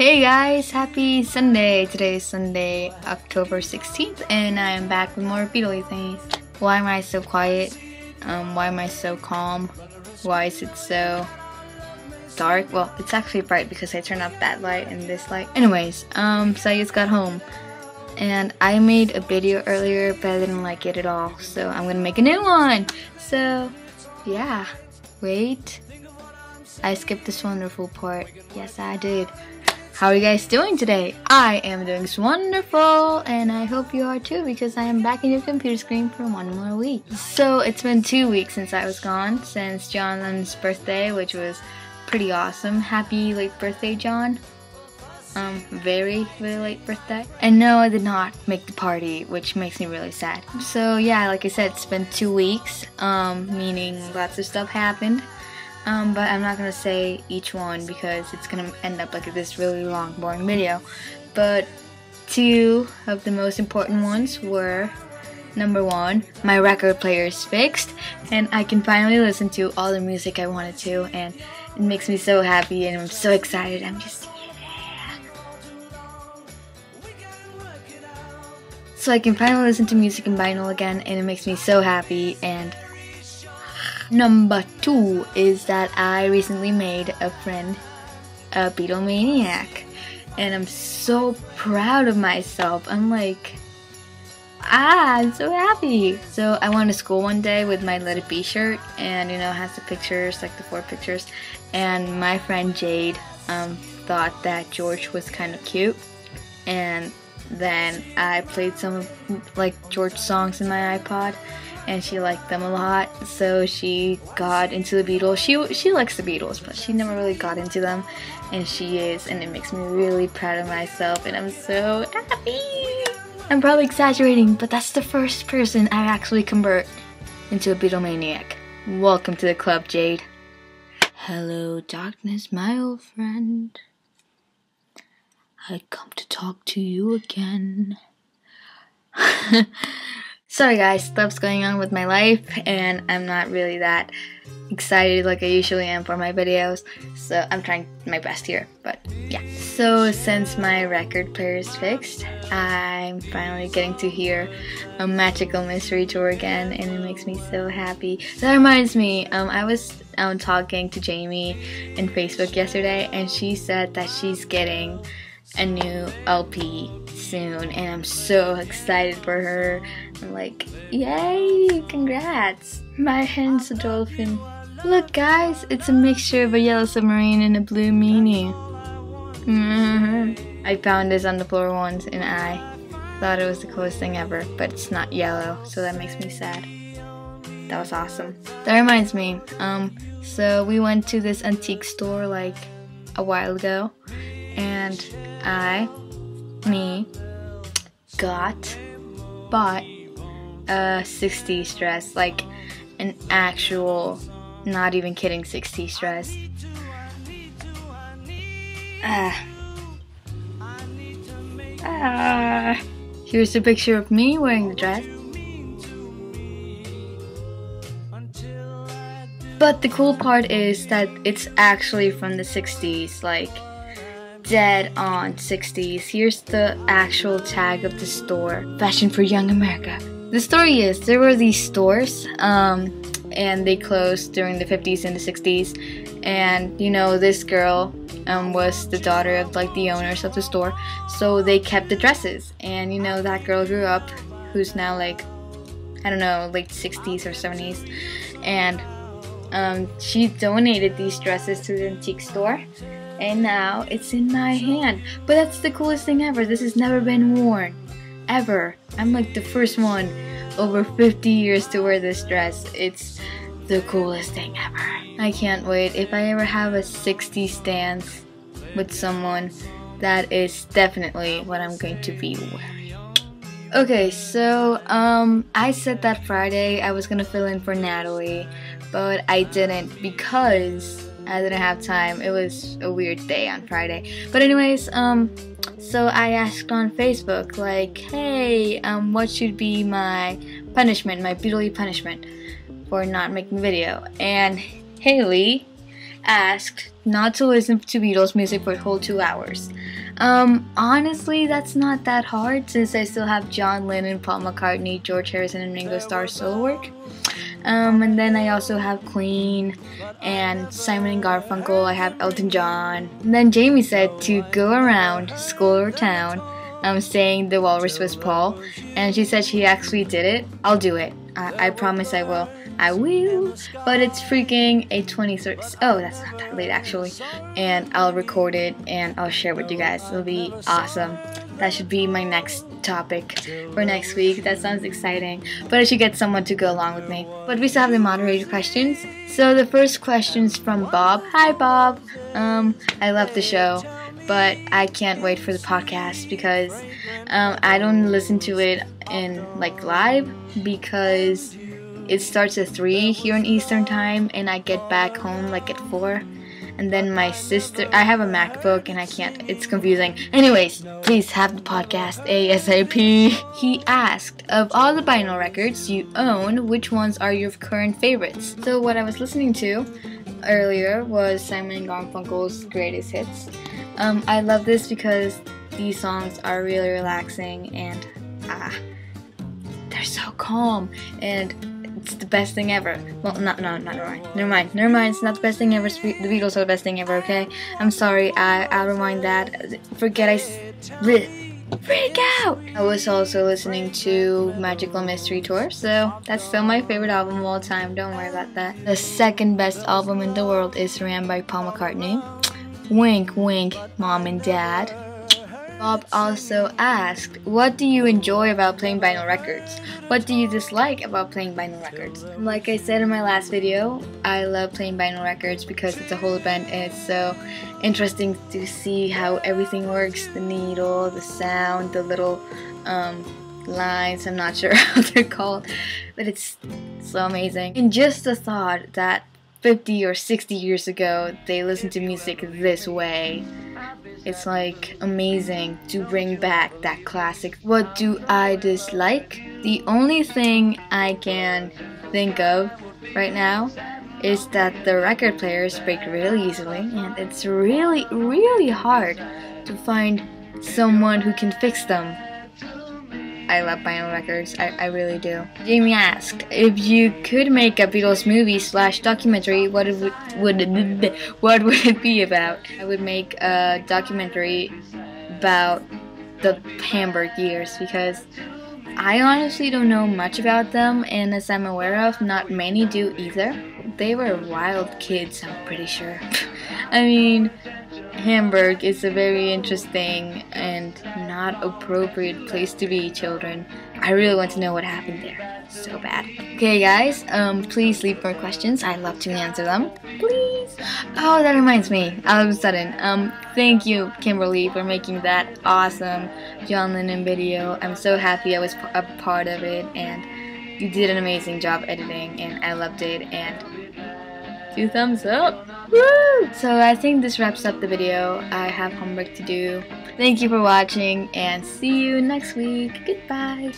Hey guys, happy Sunday. Today is Sunday, October 16th, and I am back with more Beatle things. Why am I so quiet? Why am I so calm? Why is it so dark? Well, it's actually bright because I turned off that light and this light. Anyways, so I just got home, and I made a video earlier, but I didn't like it at all, so I'm gonna make a new one. So, yeah. Wait. I skipped this wonderful part. Yes, I did. How are you guys doing today? I am doing wonderful, and I hope you are too, because I am back in your computer screen for one more week. So it's been 2 weeks since I was gone, since John Lennon's birthday, which was pretty awesome. Happy late birthday, John. Very late birthday. And no, I did not make the party, which makes me really sad. So yeah, like I said, it's been 2 weeks, meaning lots of stuff happened. But I'm not gonna say each one because it's gonna end up like this really long, boring video. But 2 of the most important ones were, number 1, my record player is fixed, and I can finally listen to all the music I wanted to, and it makes me so happy, and I'm so excited. I'm just, yeah. So I can finally listen to music in vinyl again, and it makes me so happy. And number 2 is that I recently made a friend a Beatlemaniac, and I'm so proud of myself. I'm like, I'm so happy. So I went to school one day with my Let It Be shirt, and you know, it has the pictures, like the 4 pictures, and my friend Jade thought that George was kind of cute, and then I played some of like George songs in my iPod, and she liked them a lot, so she got into the Beatles. She likes the Beatles, but she never really got into them, and she is, and it makes me really proud of myself, and I'm so happy. I'm probably exaggerating, but that's the first person I actually convert into a Beatlemaniac. Welcome to the club, Jade. Hello, darkness, my old friend. I come to talk to you again. Sorry guys, stuff's going on with my life, and I'm not really that excited like I usually am for my videos, so I'm trying my best here, but yeah. So since my record player is fixed, I'm finally getting to hear a Magical Mystery Tour again, and it makes me so happy. That reminds me, I was talking to Jamie in Facebook yesterday, and she said that she's getting a new LP soon, and I'm so excited for her. I'm like, yay, congrats. My hand's a dolphin. Look guys, it's a mixture of a yellow submarine and a blue meanie. I found this on the floor once, and I thought it was the coolest thing ever, but it's not yellow, so that makes me sad. That was awesome. That reminds me, so we went to this antique store like a while ago, and bought a 60s dress, like an actual, not even kidding, 60s dress. Here's a picture of me wearing the dress. But the cool part is that it's actually from the 60s, like dead on 60s. Here's the actual tag of the store, Fashion for Young America. The story is, there were these stores, and they closed during the 50s and the 60s, and you know, this girl was the daughter of like the owners of the store, so they kept the dresses, and you know, that girl grew up, who's now like, I don't know, late 60s or 70s, and she donated these dresses to the antique store, and now it's in my hand. But that's the coolest thing ever. This has never been worn, ever. I'm like the first one over 50 years to wear this dress. It's the coolest thing ever. I can't wait. If I ever have a 60s dance with someone, that is definitely what I'm going to be wearing. Okay, so I said that Friday I was gonna fill in for Natalie, but I didn't because I didn't have time. It was a weird day on Friday. But anyways, so I asked on Facebook, like, hey, what should be my punishment, my Beatle punishment for not making a video? And Haley asked not to listen to Beatles music for a whole 2 hours. Honestly, that's not that hard since I still have John Lennon, Paul McCartney, George Harrison, and Ringo Starr's solo work. And then I also have Queen and Simon and Garfunkel. I have Elton John. And then Jamie said to go around school or town saying the walrus was Paul, and she said she actually did it. I'll do it. I promise I will. I will. But it's freaking a 23rd. Oh, that's not that late actually. And I'll record it and I'll share it with you guys. It'll be awesome. That should be my next topic for next week. That sounds exciting. But I should get someone to go along with me. But we still have the moderator questions. So the first question is from Bob. Hi Bob. I love the show, but I can't wait for the podcast because I don't listen to it in like live because it starts at 3 here in Eastern time and I get back home like at 4. And then my sister, I have a MacBook and I can't, it's confusing. Anyways, please have the podcast ASAP. He asked, of all the vinyl records you own, which ones are your current favorites? So what I was listening to earlier was Simon and Garfunkel's Greatest Hits. I love this because these songs are really relaxing and they're so calm and it's the best thing ever. Well, never mind. It's not the best thing ever. The Beatles are the best thing ever, okay? I'm sorry, I'll rewind that. Freak out! I was also listening to Magical Mystery Tour, so that's still my favorite album of all time. Don't worry about that. The second best album in the world is Ram by Paul McCartney. Wink, wink, Mom and Dad. Bob also asked, what do you enjoy about playing vinyl records? What do you dislike about playing vinyl records? Like I said in my last video, I love playing vinyl records because it's a whole event and it's so interesting to see how everything works. The needle, the sound, the little lines, I'm not sure how they're called, but it's so amazing. And just the thought that 50 or 60 years ago they listened to music this way. It's like amazing to bring back that classic. What do I dislike? The only thing I can think of right now is that the record players break really easily and it's really hard to find someone who can fix them. I love vinyl records, I really do. Jamie asked, if you could make a Beatles movie / documentary, what would it be about? I would make a documentary about the Hamburg years because I honestly don't know much about them, and as I'm aware of, not many do either. They were wild kids, I'm pretty sure. I mean, Hamburg is a very interesting and not appropriate place to be, children. I really want to know what happened there. So bad. Okay guys, please leave more questions. I'd love to answer them. Please. Oh, that reminds me. All of a sudden, thank you, Kimberly, for making that awesome John Lennon video. I'm so happy I was a part of it, and you did an amazing job editing, and I loved it, and 2 thumbs up. Woo! So I think this wraps up the video. I have homework to do. Thank you for watching and see you next week. Goodbye.